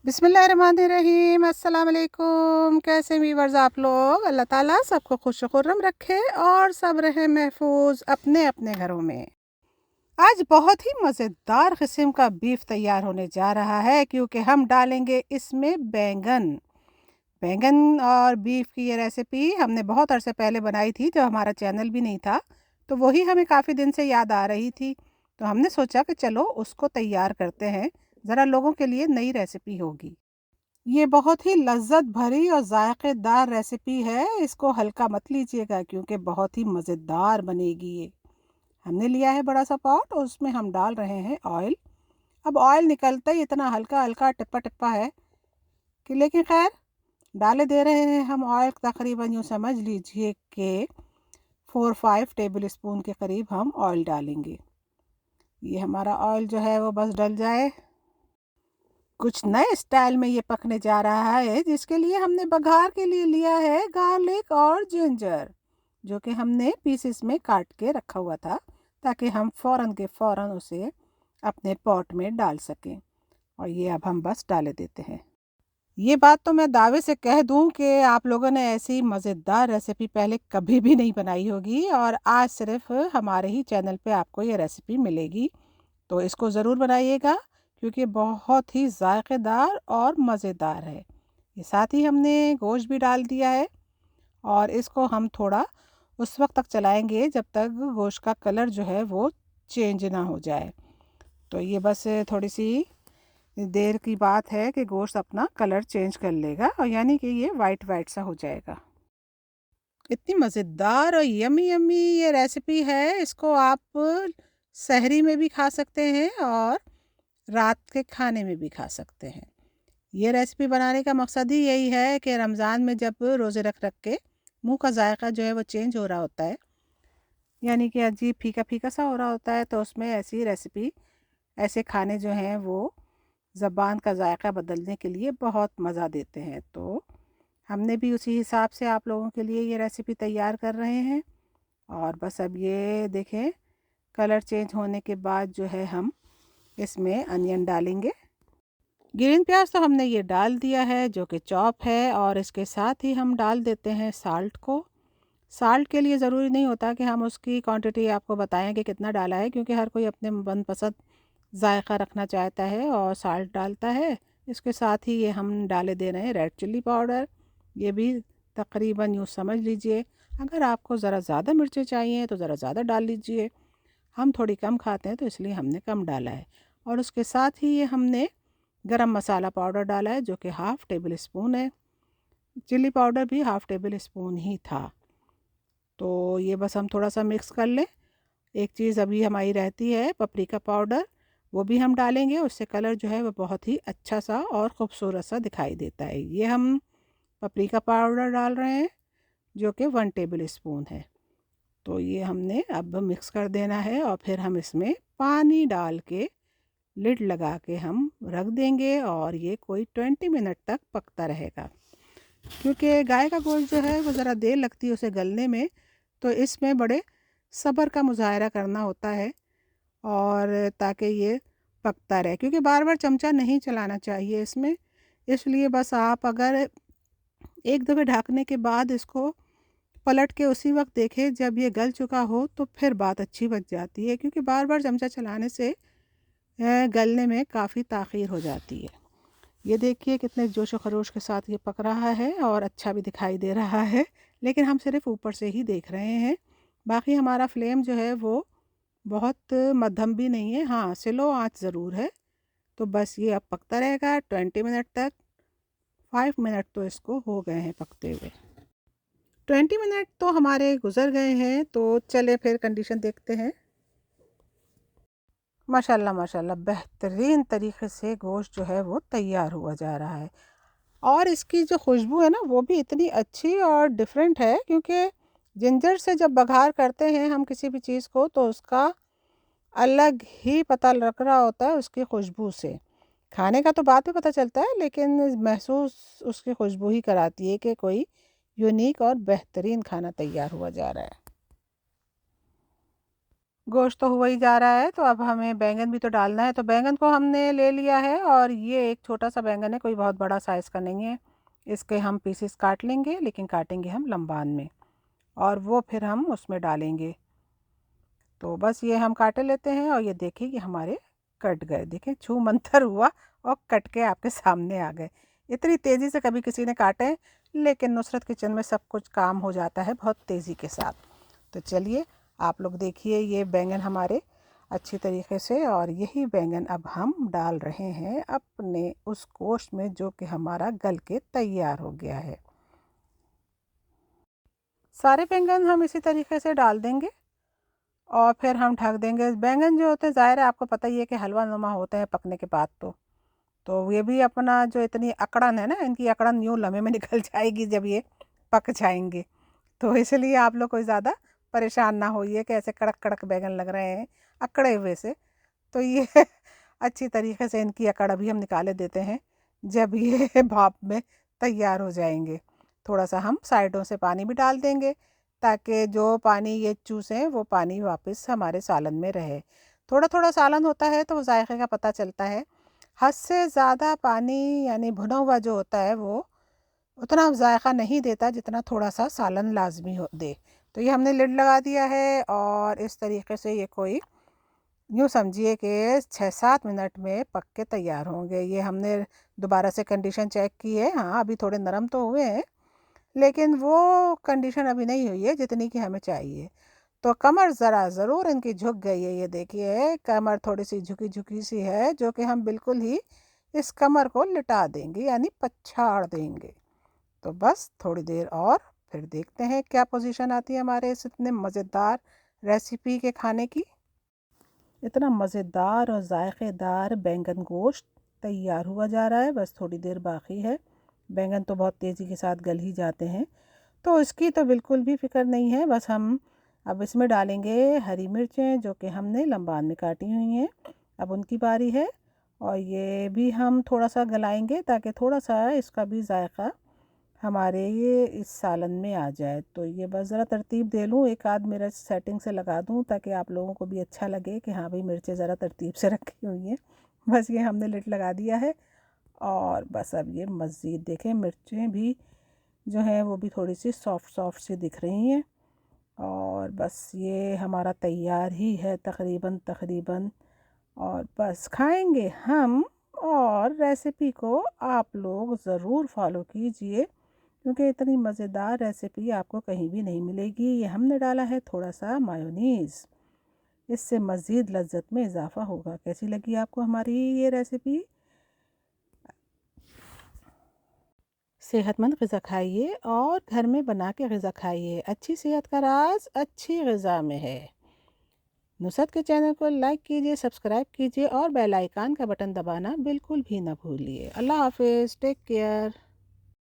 बिस्मिल्लाहिर्रहमानिर्रहीम। अस्सलाम वालेकुम। कैसे वीवर्स आप लोग? अल्लाह ताला सबको खुश खुर्रम रखे और सब रहे महफूज अपने अपने घरों में। आज बहुत ही मज़ेदार किस्म का बीफ तैयार होने जा रहा है क्योंकि हम डालेंगे इसमें बैंगन। बैंगन और बीफ की ये रेसिपी हमने बहुत अरसे पहले बनाई थी जब हमारा चैनल भी नहीं था, तो वही हमें काफ़ी दिन से याद आ रही थी। तो हमने सोचा कि चलो उसको तैयार करते हैं, ज़रा लोगों के लिए नई रेसिपी होगी। ये बहुत ही लज़्ज़त भरी और ज़ायक़ेदार रेसिपी है। इसको हल्का मत लीजिएगा क्योंकि बहुत ही मज़ेदार बनेगी ये। हमने लिया है बड़ा सा पॉट और उसमें हम डाल रहे हैं ऑयल। अब ऑयल निकलता ही इतना हल्का-हल्का टिप्पा-टिप्पा है कि लेकिन ख़ैर डाले दे रहे हैं हम ऑयल, तकरीबन यूँ समझ लीजिए कि 4-5 टेबल स्पून के करीब हम ऑयल डालेंगे। ये हमारा ऑयल जो है वो बस डल जाए। कुछ नए स्टाइल में ये पकने जा रहा है जिसके लिए हमने बघार के लिए लिया है गार्लिक और जिंजर, जो कि हमने पीसेस में काट के रखा हुआ था ताकि हम फ़ौरन के फ़ौरन उसे अपने पॉट में डाल सकें। और ये अब हम बस डाले देते हैं। ये बात तो मैं दावे से कह दूं कि आप लोगों ने ऐसी मज़ेदार रेसिपी पहले कभी भी नहीं बनाई होगी और आज सिर्फ हमारे ही चैनल पे आपको ये रेसिपी मिलेगी। तो इसको ज़रूर बनाइएगा क्योंकि बहुत ही ज़ायक़ेदार और मज़ेदार है। ये साथ ही हमने गोश्त भी डाल दिया है और इसको हम थोड़ा उस वक्त तक चलाएंगे जब तक गोश्त का कलर जो है वो चेंज ना हो जाए। तो ये बस थोड़ी सी देर की बात है कि गोश्त अपना कलर चेंज कर लेगा और यानी कि ये वाइट वाइट सा हो जाएगा। इतनी मज़ेदार और यमी यमी ये रेसिपी है, इसको आप सहरी में भी खा सकते हैं और रात के खाने में भी खा सकते हैं। ये रेसिपी बनाने का मकसद ही यही है कि रमज़ान में जब रोज़े रख रख के मुंह का जायका जो है वो चेंज हो रहा होता है, यानी कि अजीब फीका फीका सा हो रहा होता है, तो उसमें ऐसी रेसिपी, ऐसे खाने जो हैं वो ज़बान का जायका बदलने के लिए बहुत मज़ा देते हैं। तो हमने भी उसी हिसाब से आप लोगों के लिए ये रेसिपी तैयार कर रहे हैं। और बस अब ये देखें, कलर चेंज होने के बाद जो है हम इसमें अनियन डालेंगे। ग्रीन प्याज तो हमने ये डाल दिया है जो कि चॉप है, और इसके साथ ही हम डाल देते हैं साल्ट को। साल्ट के लिए ज़रूरी नहीं होता कि हम उसकी क्वांटिटी आपको बताएं कि कितना डाला है, क्योंकि हर कोई अपने मनपसंद जायका रखना चाहता है और साल्ट डालता है। इसके साथ ही ये हम डाले दे रहे हैं रेड चिल्ली पाउडर। ये भी तकरीबन यूँ समझ लीजिए, अगर आपको ज़रा ज़्यादा मिर्चें चाहिए तो ज़रा ज़्यादा डाल लीजिए। हम थोड़ी कम खाते हैं तो इसलिए हमने कम डाला है। और उसके साथ ही ये हमने गरम मसाला पाउडर डाला है जो कि हाफ़ टेबल स्पून है। चिल्ली पाउडर भी हाफ़ टेबल स्पून ही था। तो ये बस हम थोड़ा सा मिक्स कर लें। एक चीज़ अभी हमारी रहती है पपरिका पाउडर, वो भी हम डालेंगे। उससे कलर जो है वो बहुत ही अच्छा सा और ख़ूबसूरत सा दिखाई देता है। ये हम पपरिका पाउडर डाल रहे हैं जो कि 1 टेबल स्पून है। तो ये हमने अब मिक्स कर देना है और फिर हम इसमें पानी डाल के लिड लगा के हम रख देंगे और ये कोई 20 मिनट तक पकता रहेगा। क्योंकि गाय का गोश्त जो है वो ज़रा देर लगती है उसे गलने में, तो इसमें बड़े सब्र का मुज़ाहरा करना होता है और ताकि ये पकता रहे, क्योंकि बार बार चमचा नहीं चलाना चाहिए इसमें। इसलिए बस आप अगर एक दफ़े ढकने के बाद इसको पलट के उसी वक्त देखें जब ये गल चुका हो, तो फिर बात अच्छी बन जाती है, क्योंकि बार बार चमचा चलाने से गलने में काफ़ी ताख़ीर हो जाती है। ये देखिए कितने जोश व खरोश के साथ ये पक रहा है और अच्छा भी दिखाई दे रहा है, लेकिन हम सिर्फ ऊपर से ही देख रहे हैं। बाकी हमारा फ्लेम जो है वो बहुत मध्यम भी नहीं है, हाँ स्लो आंच ज़रूर है। तो बस ये अब पकता रहेगा 20 मिनट तक। 5 मिनट तो इसको हो गए हैं पकते हुए। 20 मिनट तो हमारे गुज़र गए हैं, तो चले फिर कंडीशन देखते हैं। माशाल्लाह माशाल्लाह बेहतरीन तरीके से गोश्त जो है वो तैयार हुआ जा रहा है। और इसकी जो खुशबू है ना वो भी इतनी अच्छी और डिफरेंट है, क्योंकि जिंजर से जब बघार करते हैं हम किसी भी चीज़ को तो उसका अलग ही पता लग रहा होता है उसकी खुशबू से। खाने का तो बाद में पता चलता है, लेकिन महसूस उसकी खुशबू ही कराती है कि कोई यूनिक और बेहतरीन खाना तैयार हुआ जा रहा है। गोश्त तो हुआ ही जा रहा है, तो अब हमें बैंगन भी तो डालना है। तो बैंगन को हमने ले लिया है और ये एक छोटा सा बैंगन है, कोई बहुत बड़ा साइज़ का नहीं है। इसके हम पीसेस काट लेंगे, लेकिन काटेंगे हम लंबान में, और वो फिर हम उसमें डालेंगे। तो बस ये हम काटे लेते हैं और ये देखिए कि हमारे कट गए। देखें, छू मंतर हुआ और कट के आपके सामने आ गए। इतनी तेज़ी से कभी किसी ने काटे हैं, लेकिन नुसरत किचन में सब कुछ काम हो जाता है बहुत तेज़ी के साथ। तो चलिए आप लोग देखिए ये बैंगन हमारे अच्छी तरीके से, और यही बैंगन अब हम डाल रहे हैं अपने उस गोश्त में जो कि हमारा गल के तैयार हो गया है। सारे बैंगन हम इसी तरीके से डाल देंगे और फिर हम ढक देंगे। बैंगन जो होते हैं, ज़ाहिर है आपको पता ही है कि हलवा नुमा होते हैं पकने के बाद। तो ये भी अपना जो इतनी अकड़न है ना, इनकी अकड़न यूँ लम्हे में निकल जाएगी जब ये पक जाएंगे। तो इसलिए आप लोग कोई ज़्यादा परेशान ना होइए कि ऐसे कड़क कड़क बैंगन लग रहे हैं अकड़े हुए से। तो ये अच्छी तरीके से इनकी अकड़ अभी हम निकाले देते हैं जब ये भाप में तैयार हो जाएंगे। थोड़ा सा हम साइडों से पानी भी डाल देंगे ताकि जो पानी ये चूसें वो पानी वापस हमारे सालन में रहे। थोड़ा थोड़ा सालन होता है तो जायके का पता चलता है। हद से ज़्यादा पानी यानी भुना हुआ जो होता है वो उतना जायका नहीं देता जितना थोड़ा सा सालन लाजमी हो दे। तो ये हमने लिड लगा दिया है और इस तरीके से ये कोई यूँ समझिए कि 6-7 मिनट में पक के तैयार होंगे। ये हमने दोबारा से कंडीशन चेक की है। हाँ, अभी थोड़े नरम तो हुए हैं, लेकिन वो कंडीशन अभी नहीं हुई है जितनी कि हमें चाहिए। तो कमर ज़रा ज़रूर इनकी झुक गई है। ये देखिए कमर थोड़ी सी झुकी झुकी सी है, जो कि हम बिल्कुल ही इस कमर को लिटा देंगे यानी पछाड़ देंगे। तो बस थोड़ी देर और फिर देखते हैं क्या पोजीशन आती है हमारे इस इतने मज़ेदार रेसिपी के खाने की। इतना मज़ेदार और ज़ायक़ेदार बैंगन गोश्त तैयार हुआ जा रहा है। बस थोड़ी देर बाकी है। बैंगन तो बहुत तेज़ी के साथ गल ही जाते हैं, तो इसकी तो बिल्कुल भी फ़िक्र नहीं है। बस हम अब इसमें डालेंगे हरी मिर्चें जो कि हमने लंबान में काटी हुई हैं। अब उनकी बारी है और ये भी हम थोड़ा सा गलाएंगे ताकि थोड़ा सा इसका भी जायका हमारे ये इस सालन में आ जाए। तो ये बस ज़रा तरतीब दे लूँ, एक आध मिर्च सेटिंग से लगा दूँ ताकि आप लोगों को भी अच्छा लगे कि हाँ भाई मिर्चें ज़रा तरतीब से रखी हुई हैं। बस ये हमने लिड लगा दिया है और बस अब ये मज़ीद देखें मिर्चें भी जो हैं वो भी थोड़ी सी सॉफ्ट सॉफ्ट सी दिख रही हैं। और बस ये हमारा तैयार ही है तकरीबन तकरीबन। और बस खाएंगे हम। और रेसिपी को आप लोग ज़रूर फॉलो कीजिए क्योंकि इतनी मज़ेदार रेसिपी आपको कहीं भी नहीं मिलेगी। ये हमने डाला है थोड़ा सा मायोनीज़, इससे मज़ीद लज्जत में इजाफ़ा होगा। कैसी लगी आपको हमारी ये रेसिपी? सेहतमंद ग़िज़ा खाइए और घर में बना के ग़िज़ा खाइए। अच्छी सेहत का राज अच्छी ग़िज़ा में है। नुसरत के चैनल को लाइक कीजिए, सब्सक्राइब कीजिए और बेल आइकन का बटन दबाना बिल्कुल भी ना भूलिए। अल्लाह हाफ़िज़, टेक केयर।